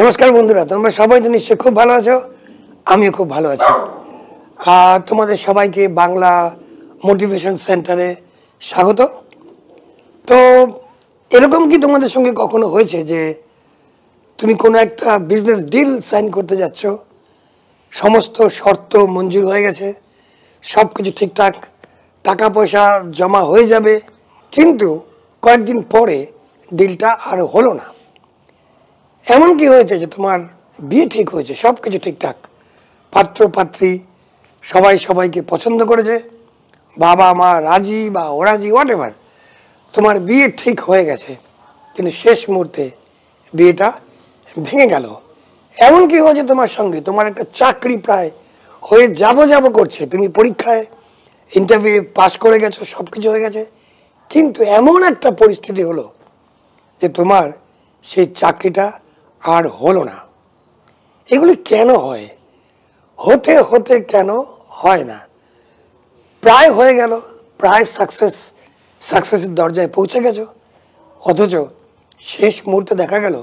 নমস্কার বন্ধুরা, তোমরা সবাই তো নিশ্চয়ই খুব ভালো আছো। আমিও খুব ভালো আছি। তোমাদের সবাইকে বাংলা মোটিভেশন সেন্টারে স্বাগত। তো এরকম কি তোমাদের সঙ্গে কখনো হয়েছে যে তুমি কোনো একটা বিজনেস ডিল সাইন করতে যাচ্ছ, সমস্ত শর্ত মঞ্জুর হয়ে গেছে, সব কিছু ঠিকঠাক, টাকা পয়সা জমা হয়ে যাবে, কিন্তু কয়েকদিন পরে ডিলটা আর হলো না? এমন কি হয়েছে যে তোমার বিয়ে ঠিক হয়েছে, সব কিছু ঠিকঠাক, পাত্র পাত্রী সবাই সবাইকে পছন্দ করেছে, বাবা মা রাজি বা অরাজি হোয়াট এভার, তোমার বিয়ে ঠিক হয়ে গেছে, কিন্তু শেষ মুহূর্তে বিয়েটা ভেঙে গেল। এমন কি হয়েছে তোমার সঙ্গে, তোমার একটা চাকরি প্রায় হয়ে যাব করছে, তুমি পরীক্ষায় ইন্টারভিউ পাস করে গেছো, সব কিছু হয়ে গেছে, কিন্তু এমন একটা পরিস্থিতি হলো যে তোমার সেই চাকরিটা আর হলো না। এগুলি কেন হয়? হতে হতে কেন হয় না? প্রায় হয়ে গেল, প্রায় সাকসেসের দরজায় পৌঁছে গেছো, অথচ শেষ মুহূর্তে দেখা গেল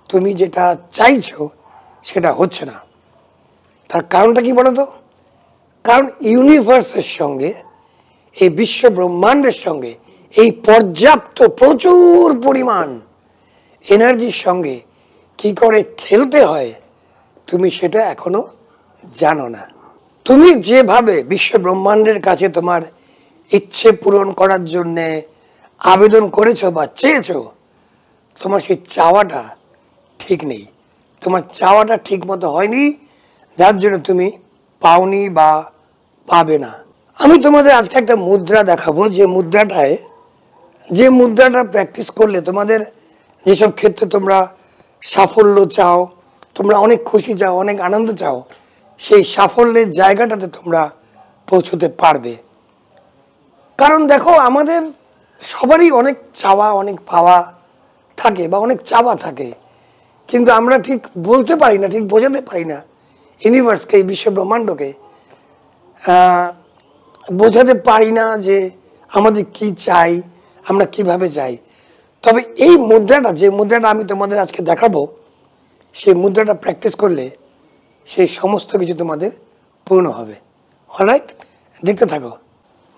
তুমি যেটা চাইছো সেটা হচ্ছে না। তার কারণটা কি বলো তো? কারণ ইউনিভার্সের সঙ্গে, এই বিশ্ব ব্রহ্মাণ্ডের সঙ্গে এই পর্যাপ্ত প্রচুর পরিমাণ এনার্জির সঙ্গে কি করে খেলতে হয় তুমি সেটা এখনো জানো না। তুমি যেভাবে বিশ্ব ব্রহ্মাণ্ডের কাছে তোমার ইচ্ছে পূরণ করার জন্যে আবেদন করেছো বা চেয়েছো, তোমার সেই চাওয়াটা ঠিক নেই, তোমার চাওয়াটা ঠিক মতো হয়নি, যার জন্য তুমি পাওনি বা পাবে না। আমি তোমাদের আজকে একটা মুদ্রা দেখাবো, যে মুদ্রাটা প্র্যাকটিস করলে তোমাদের যেসব ক্ষেত্রে তোমরা সাফল্য চাও, তোমরা অনেক খুশি চাও, অনেক আনন্দ চাও, সেই সাফল্যের জায়গাটাতে তোমরা পৌঁছতে পারবে। কারণ দেখো, আমাদের সবারই অনেক চাওয়া, অনেক পাওয়া থাকে বা অনেক চাওয়া থাকে, কিন্তু আমরা ঠিক বলতে পারি না, ঠিক বোঝাতে পারি না ইউনিভার্সকে, এই বিশ্ব ব্রহ্মাণ্ডকে বোঝাতে পারি না যে আমাদের কি চাই, আমরা কিভাবে চাই। তবে এই মুদ্রাটা, যে মুদ্রাটা আমি তোমাদের আজকে দেখাবো, সেই মুদ্রাটা প্র্যাকটিস করলে সেই সমস্ত কিছু তোমাদের পূর্ণ হবে। অলরাইট, দেখতে থাকো।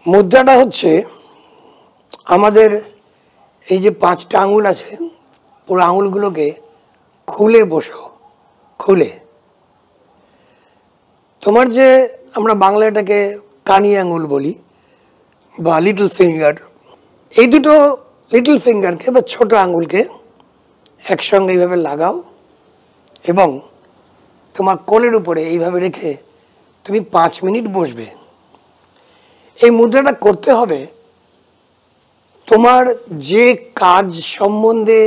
মুদ্রাটা হচ্ছে আমাদের এই যে 5টা আঙুল আছে, পুরো আঙুলগুলোকে খুলে বসো, খুলে। তোমার যে আমরা বাংলাটাকে কানি আঙুল বলি বা লিটল ফিঙ্গার, এই দুটো লিটল ফিঙ্গারকে বা ছোট আঙুলকে একসঙ্গে এইভাবে লাগাও এবং তোমার কোলের উপরে এইভাবে রেখে তুমি 5 মিনিট বসবে। এই মুদ্রাটা করতে হবে তোমার যে কাজ সম্বন্ধে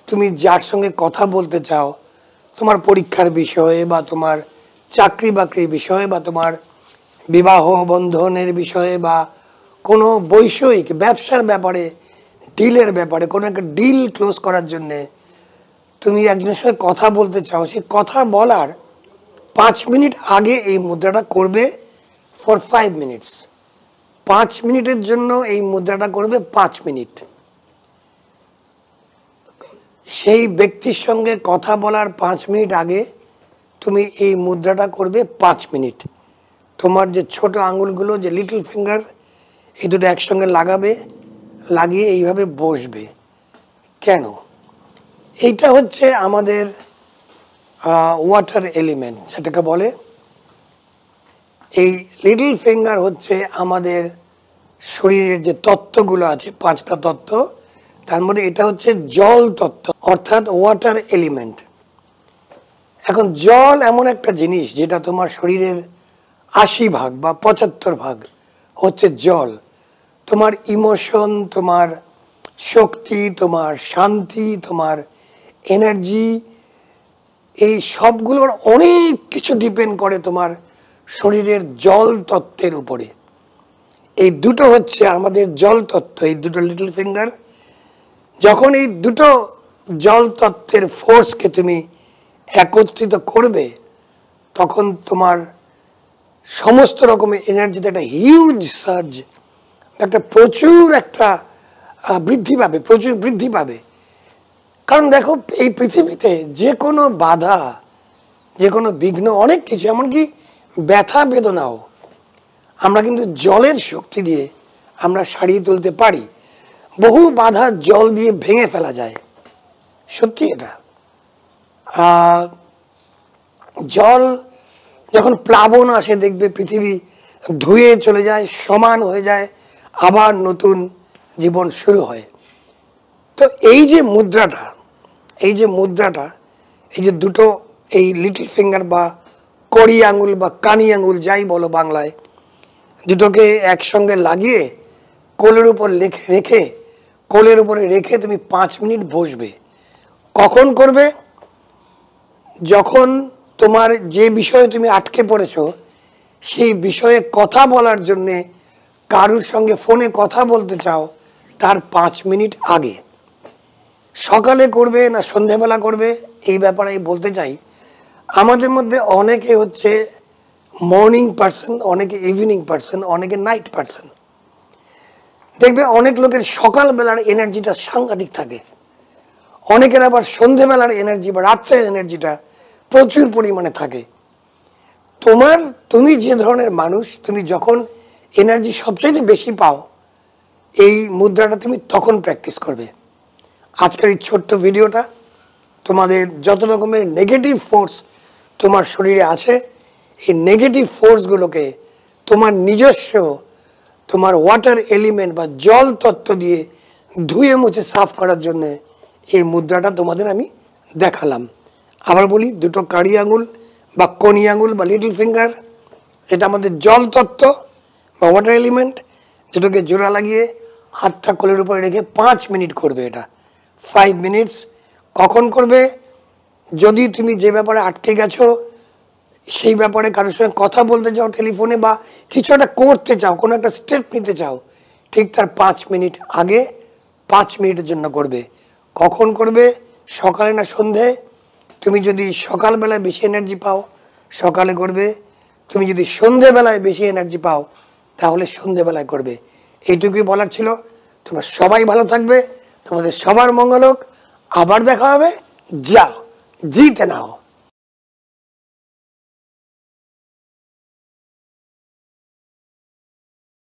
তুমি যার সঙ্গে কথা বলতে চাও, তোমার পরীক্ষার বিষয়ে বা তোমার চাকরি বাকরির বিষয়ে বা তোমার বিবাহ বন্ধনের বিষয়ে বা কোনো বৈষয়িক ব্যবসার ব্যাপারে, ডিলের ব্যাপারে, কোনো একটা ডিল ক্লোজ করার জন্যে তুমি একজনের সঙ্গে কথা বলতে চাও, সেই কথা বলার 5 মিনিট আগে এই মুদ্রাটা করবে ফর 5 মিনিটস। 5 মিনিটের জন্য এই মুদ্রাটা করবে 5 মিনিট। সেই ব্যক্তির সঙ্গে কথা বলার 5 মিনিট আগে তুমি এই মুদ্রাটা করবে 5 মিনিট। তোমার যে ছোট আঙুলগুলো, যে লিটল ফিঙ্গার, এই দুটো একসঙ্গে লাগাবে, লাগিয়ে এইভাবে বসবে। কেন? এইটা হচ্ছে আমাদের ওয়াটার এলিমেন্ট, যেটাকে বলে। এই লিটল ফিঙ্গার হচ্ছে আমাদের শরীরের যে তত্ত্বগুলো আছে, 5টা তত্ত্ব, তার মধ্যে এটা হচ্ছে জল তত্ত্ব, অর্থাৎ ওয়াটার এলিমেন্ট। এখন জল এমন একটা জিনিস যেটা তোমার শরীরের 80 ভাগ বা 75 ভাগ হচ্ছে জল। তোমার ইমোশন, তোমার শক্তি, তোমার শান্তি, তোমার এনার্জি, এই সবগুলোর অনেক কিছু ডিপেন্ড করে তোমার শরীরের জল তত্ত্বের উপরে। এই দুটো হচ্ছে আমাদের জল তত্ত্ব, এই দুটো লিটল ফিঙ্গার। যখন এই দুটো জল তত্ত্বের ফোর্সকে তুমি একত্রিত করবে, তখন তোমার সমস্ত রকমের এনার্জিতে একটা হিউজ সার্জ, একটা প্রচুর একটা বৃদ্ধি পাবে, প্রচুর বৃদ্ধি পাবে। কারণ দেখো এই পৃথিবীতে যে কোনো বাধা, যে কোনো বিঘ্ন, অনেক কিছু, এমনকি ব্যথা বেদনাও আমরা কিন্তু জলের শক্তি দিয়ে আমরা সারিয়ে তুলতে পারি। বহু বাধা জল দিয়ে ভেঙে ফেলা যায়, সত্যি এটা। জল যখন প্লাবন আসে দেখবে পৃথিবী ধুয়ে চলে যায়, সমান হয়ে যায়, আবার নতুন জীবন শুরু হয়। তো এই যে মুদ্রাটা, এই যে দুটো, এই লিটল ফিঙ্গার বা কড়ি আঙুল বা কানি আঙুল যাই বলো বাংলায়, দুটোকে একসঙ্গে লাগিয়ে কোলের উপর রেখে কোলের উপরে রেখে তুমি 5 মিনিট বসবে। কখন করবে? যখন তোমার যে বিষয়ে তুমি আটকে পড়েছো সেই বিষয়ে কথা বলার জন্যে কারুর সঙ্গে ফোনে কথা বলতে চাও, তার 5 মিনিট আগে। সকালে করবে না সন্ধেবেলা করবে এই ব্যাপারে আমি বলতে চাই। আমাদের মধ্যে অনেকে হচ্ছে মর্নিং পারসন, অনেকে ইভিনিং পারসন, অনেকে নাইট পারসন। দেখবে অনেক লোকের সকালবেলার এনার্জিটা সাংঘাতিক থাকে, অনেকের আবার সন্ধেবেলার এনার্জি বা রাত্রের এনার্জিটা প্রচুর পরিমাণে থাকে। তুমি যে ধরনের মানুষ, তুমি যখন এনার্জি সবচাইতে বেশি পাও, এই মুদ্রাটা তুমি তখন প্র্যাকটিস করবে। আজকের এই ছোট্ট ভিডিওটা তোমাদের যত রকমের নেগেটিভ ফোর্স তোমার শরীরে আছে, এই নেগেটিভ ফোর্সগুলোকে তোমার নিজস্ব, তোমার ওয়াটার এলিমেন্ট বা জল তত্ত্ব দিয়ে ধুয়ে মুছে সাফ করার জন্য এই মুদ্রাটা তোমাদের আমি দেখালাম। আবার বলি, দুটো কাঁড়ি আঙুল বা কনি আঙুল বা লিটল ফিঙ্গার, এটা আমাদের জল তত্ত্ব বা ওয়াটার এলিমেন্ট, যেটাকে জোড়া লাগিয়ে হাতটা কোলের উপরে রেখে 5 মিনিট করবে। এটা 5 মিনিটস। কখন করবে? যদি তুমি যে ব্যাপারে আটকে গেছো, সেই ব্যাপারে কারোর সঙ্গে কথা বলতে চাও টেলিফোনে, বা কিছু একটা করতে চাও, কোনো একটা স্টেপ নিতে চাও, ঠিক তার 5 মিনিট আগে 5 মিনিটের জন্য করবে। কখন করবে? সকালে না সন্ধে? তুমি যদি সকালবেলায় বেশি এনার্জি পাও সকালে করবে, তুমি যদি সন্ধেবেলায় বেশি এনার্জি পাও তাহলে সন্ধেবেলায় করবে। এইটুকুই বলার ছিল। তোমরা সবাই ভালো থাকবে, তোমাদের সবার মঙ্গল হোক। আবার দেখা হবে। যাও, জিতে নাও।